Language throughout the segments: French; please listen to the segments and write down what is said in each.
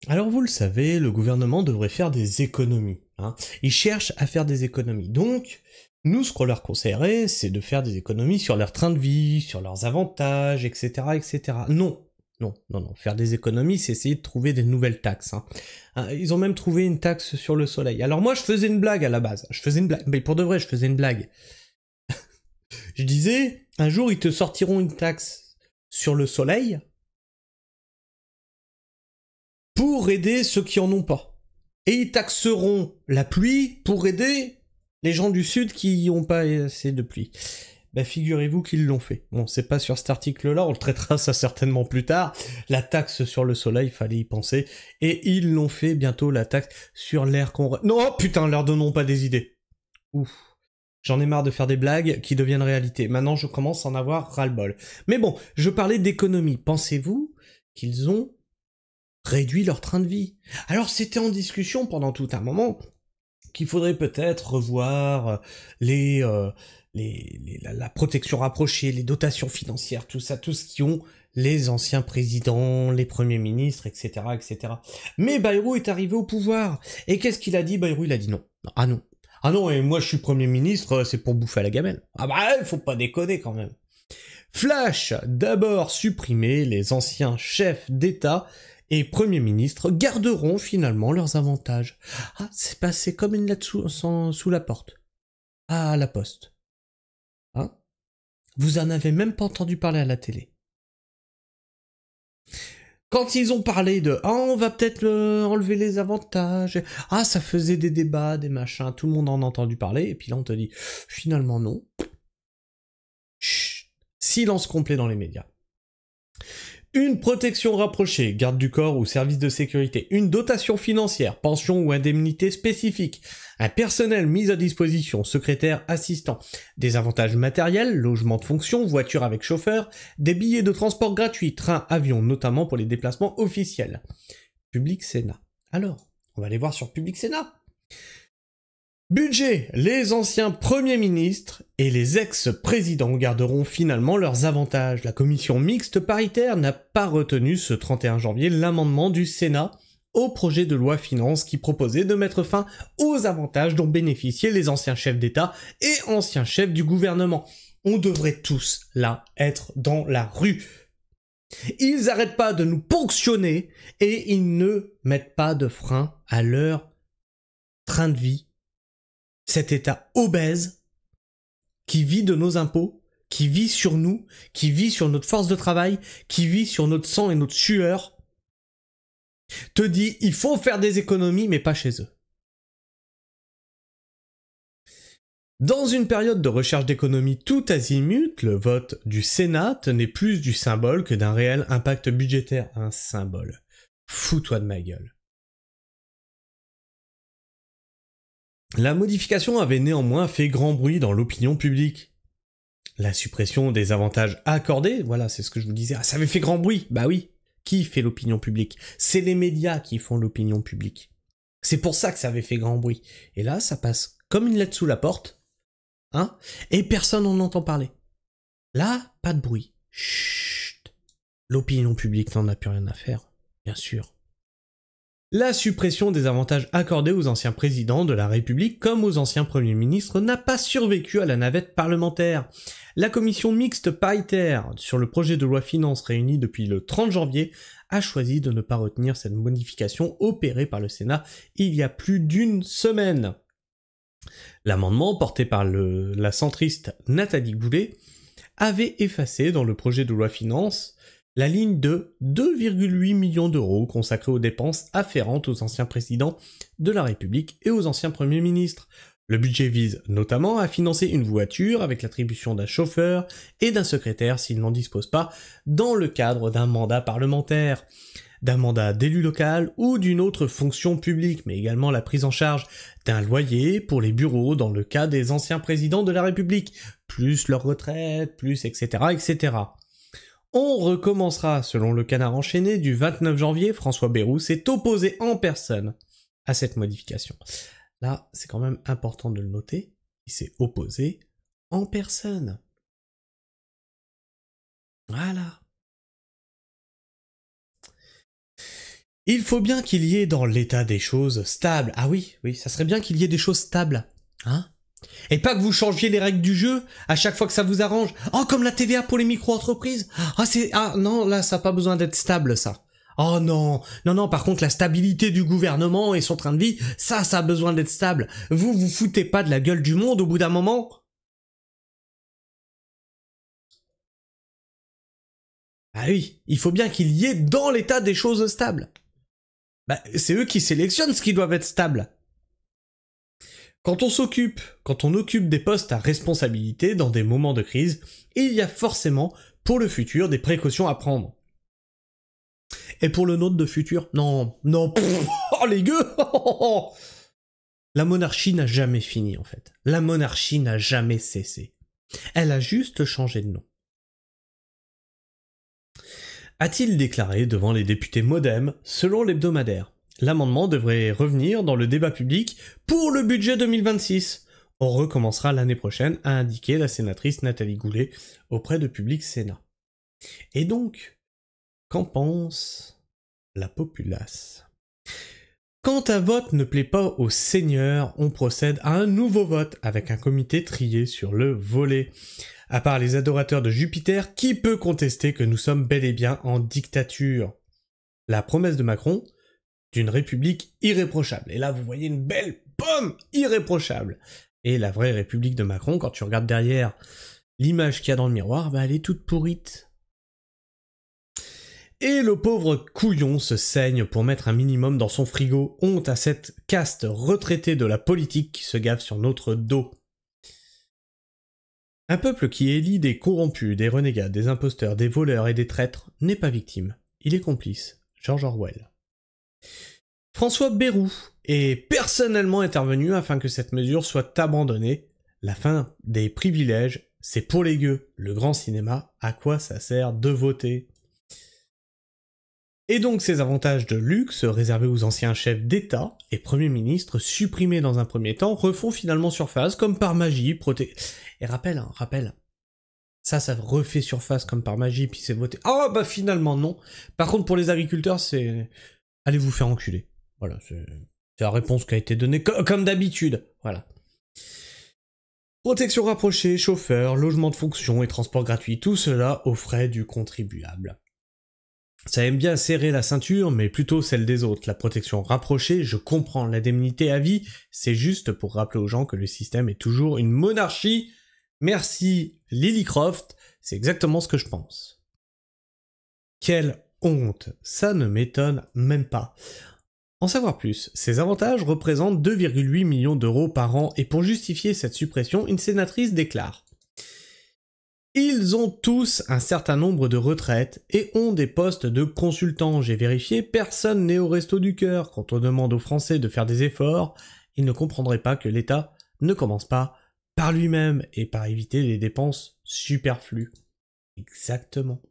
Alors vous le savez, le gouvernement devrait faire des économies, hein. Ils cherchent à faire des économies. Donc, nous, ce qu'on leur conseillerait, c'est de faire des économies sur leur train de vie, sur leurs avantages, etc., etc. Non. Non, non, non. Faire des économies, c'est essayer de trouver des nouvelles taxes, hein. Ils ont même trouvé une taxe sur le soleil. Alors moi, je faisais une blague à la base. Je faisais une blague. Mais pour de vrai, je faisais une blague. Je disais, un jour, ils te sortiront une taxe sur le soleil pour aider ceux qui en ont pas. Et ils taxeront la pluie pour aider les gens du Sud qui n'ont pas assez de pluie. Ben figurez-vous qu'ils l'ont fait. Bon, c'est pas sur cet article-là, on le traitera ça certainement plus tard. La taxe sur le soleil, fallait y penser. Et ils l'ont fait bientôt, la taxe sur l'air qu'on... Non, oh, putain, leur donnons pas des idées. Ouf. J'en ai marre de faire des blagues qui deviennent réalité. Maintenant, je commence à en avoir ras-le-bol. Mais bon, je parlais d'économie. Pensez-vous qu'ils ont réduit leur train de vie? Alors, c'était en discussion pendant tout un moment qu'il faudrait peut-être revoir la protection rapprochée, les dotations financières, tout ça, tout ce qui ont les anciens présidents, les premiers ministres, etc., etc. Mais Bayrou est arrivé au pouvoir. Et qu'est-ce qu'il a dit, Bayrou? Il a dit non. Ah non. Ah non, et moi je suis premier ministre, c'est pour bouffer à la gamelle. Ah bah, faut pas déconner quand même. Flash, d'abord supprimer les anciens chefs d'État et premiers ministres garderont finalement leurs avantages. Ah, c'est passé comme une lettre sous la porte. Ah, à la poste. Hein? Vous en avez même pas entendu parler à la télé. Quand ils ont parlé de « Ah, on va peut-être enlever les avantages », ah, ça faisait des débats, des machins, tout le monde en a entendu parler, et puis là on te dit « Finalement non ». Chut, silence complet dans les médias. Une protection rapprochée, garde du corps ou service de sécurité, une dotation financière, pension ou indemnité spécifique, un personnel mis à disposition, secrétaire, assistant, des avantages matériels, logement de fonction, voiture avec chauffeur, des billets de transport gratuits, train, avion, notamment pour les déplacements officiels. Public Sénat. Alors, on va aller voir sur Public Sénat. Budget. Les anciens premiers ministres et les ex-présidents garderont finalement leurs avantages. La commission mixte paritaire n'a pas retenu ce 31 janvier l'amendement du Sénat au projet de loi finance qui proposait de mettre fin aux avantages dont bénéficiaient les anciens chefs d'État et anciens chefs du gouvernement. On devrait tous, là, être dans la rue. Ils n'arrêtent pas de nous ponctionner et ils ne mettent pas de frein à leur train de vie. Cet État obèse, qui vit de nos impôts, qui vit sur nous, qui vit sur notre force de travail, qui vit sur notre sang et notre sueur, te dit il faut faire des économies, mais pas chez eux. Dans une période de recherche d'économie tout azimut, le vote du Sénat tenait plus du symbole que d'un réel impact budgétaire. Un symbole. Fous-toi de ma gueule. La modification avait néanmoins fait grand bruit dans l'opinion publique. La suppression des avantages accordés, voilà, c'est ce que je vous disais, ah, ça avait fait grand bruit, bah oui. Qui fait l'opinion publique? C'est les médias qui font l'opinion publique. C'est pour ça que ça avait fait grand bruit. Et là, ça passe comme une lettre sous la porte, hein, et personne n'en entend parler. Là, pas de bruit. Chut. L'opinion publique n'en a plus rien à faire, bien sûr. La suppression des avantages accordés aux anciens présidents de la République comme aux anciens premiers ministres n'a pas survécu à la navette parlementaire. La commission mixte paritaire sur le projet de loi finance réunie depuis le 30 janvier a choisi de ne pas retenir cette modification opérée par le Sénat il y a plus d'une semaine. L'amendement porté par la centriste Nathalie Goulet avait effacé dans le projet de loi finance la ligne de 2,8 millions d'euros consacrée aux dépenses afférentes aux anciens présidents de la République et aux anciens premiers ministres. Le budget vise notamment à financer une voiture avec l'attribution d'un chauffeur et d'un secrétaire s'ils n'en disposent pas dans le cadre d'un mandat parlementaire, d'un mandat d'élu local ou d'une autre fonction publique, mais également la prise en charge d'un loyer pour les bureaux dans le cas des anciens présidents de la République, plus leur retraite, plus etc. etc. On recommencera, selon le Canard enchaîné du 29 janvier, François Bayrou s'est opposé en personne à cette modification. Là, c'est quand même important de le noter, il s'est opposé en personne. Voilà. Il faut bien qu'il y ait dans l'état des choses stables. Ah oui, oui, ça serait bien qu'il y ait des choses stables. Hein? Et pas que vous changiez les règles du jeu à chaque fois que ça vous arrange. Oh, comme la TVA pour les micro-entreprises. Ah non, là, ça n'a pas besoin d'être stable, ça. Oh non, non, non, par contre, la stabilité du gouvernement et son train de vie, ça a besoin d'être stable. Vous foutez pas de la gueule du monde au bout d'un moment? Ah oui, il faut bien qu'il y ait dans l'état des choses stables. Bah, c'est eux qui sélectionnent ce qui doit être stable. Quand on occupe des postes à responsabilité dans des moments de crise, il y a forcément, pour le futur, des précautions à prendre. Et pour le nôtre de futur, non, non, oh les gueux. La monarchie n'a jamais fini en fait. La monarchie n'a jamais cessé. Elle a juste changé de nom. A-t-il déclaré devant les députés MoDem, selon l'hebdomadaire. L'amendement devrait revenir dans le débat public pour le budget 2026. On recommencera l'année prochaine, a indiqué la sénatrice Nathalie Goulet auprès de Public Sénat. Et donc, qu'en pense la populace? Quand un vote ne plaît pas au Seigneur, on procède à un nouveau vote avec un comité trié sur le volet. À part les adorateurs de Jupiter, qui peut contester que nous sommes bel et bien en dictature? La promesse de Macron d'une république irréprochable. Et là, vous voyez une belle pomme irréprochable. Et la vraie république de Macron, quand tu regardes derrière l'image qu'il y a dans le miroir, bah elle est toute pourrite. Et le pauvre couillon se saigne pour mettre un minimum dans son frigo. Honte à cette caste retraitée de la politique qui se gave sur notre dos. Un peuple qui élit des corrompus, des renégats, des imposteurs, des voleurs et des traîtres n'est pas victime. Il est complice. George Orwell. François Bayrou est personnellement intervenu afin que cette mesure soit abandonnée. La fin des privilèges, c'est pour les gueux. Le grand cinéma, à quoi ça sert de voter? Et donc ces avantages de luxe réservés aux anciens chefs d'État et premiers ministres supprimés dans un premier temps refont finalement surface comme par magie. Et rappel, ça refait surface comme par magie puis c'est voté. Ah bah finalement non. Par contre pour les agriculteurs c'est... Allez vous faire enculer. Voilà, c'est la réponse qui a été donnée comme d'habitude. Voilà. Protection rapprochée, chauffeur, logement de fonction et transport gratuit, tout cela aux frais du contribuable. Ça aime bien serrer la ceinture, mais plutôt celle des autres. La protection rapprochée, je comprends. L'indemnité à vie, c'est juste pour rappeler aux gens que le système est toujours une monarchie. Merci Lily Croft, c'est exactement ce que je pense. Quelle honte, ça ne m'étonne même pas. En savoir plus, ces avantages représentent 2,8 millions d'euros par an et pour justifier cette suppression, une sénatrice déclare: ils ont tous un certain nombre de retraites et ont des postes de consultants. J'ai vérifié, personne n'est au resto du cœur. Quand on demande aux Français de faire des efforts, ils ne comprendraient pas que l'État ne commence pas par lui-même et par éviter les dépenses superflues. Exactement.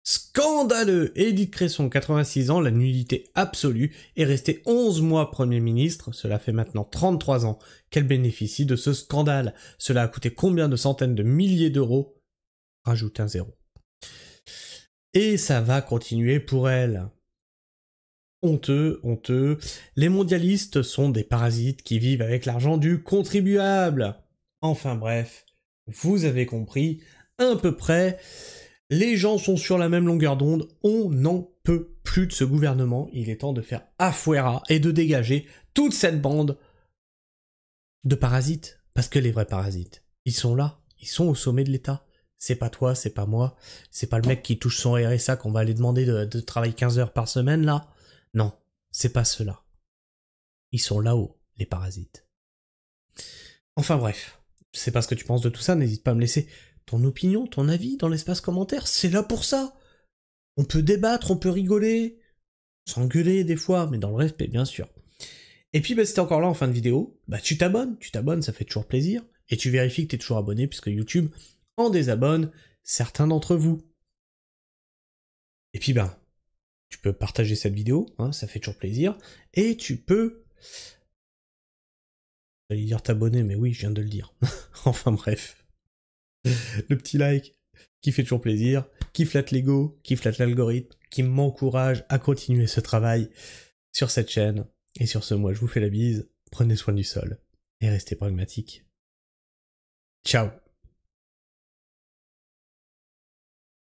Scandaleux! Édith Cresson, 86 ans, la nullité absolue, est restée 11 mois Premier ministre, cela fait maintenant 33 ans qu'elle bénéficie de ce scandale. Cela a coûté combien de centaines de milliers d'euros? Rajoute un zéro. Et ça va continuer pour elle. Honteux, honteux. Les mondialistes sont des parasites qui vivent avec l'argent du contribuable. Enfin bref, vous avez compris, à peu près. Les gens sont sur la même longueur d'onde, on n'en peut plus de ce gouvernement, il est temps de faire afuera et de dégager toute cette bande de parasites. Parce que les vrais parasites, ils sont là, ils sont au sommet de l'État. C'est pas toi, c'est pas moi, c'est pas le mec qui touche son RSA qu'on va aller demander de travailler 15 heures par semaine là. Non, c'est pas ceux-là. Ils sont là-haut, les parasites. Enfin bref, je sais pas ce que tu penses de tout ça, n'hésite pas à me laisser ton opinion, ton avis dans l'espace commentaire, c'est là pour ça. On peut débattre, on peut rigoler, s'engueuler des fois, mais dans le respect bien sûr. Et puis bah, si t'es encore là en fin de vidéo, bah tu t'abonnes, ça fait toujours plaisir, et tu vérifies que t'es toujours abonné, puisque YouTube en désabonne certains d'entre vous. Et puis ben, tu peux partager cette vidéo, hein, ça fait toujours plaisir, et tu peux... J'allais dire t'abonner, mais oui, je viens de le dire. Enfin bref. Le petit like. qui fait toujours plaisir, qui flatte l'ego, qui flatte l'algorithme, qui m'encourage à continuer ce travail sur cette chaîne. Et sur ce, moi je vous fais la bise, prenez soin du sol et restez pragmatiques. Ciao.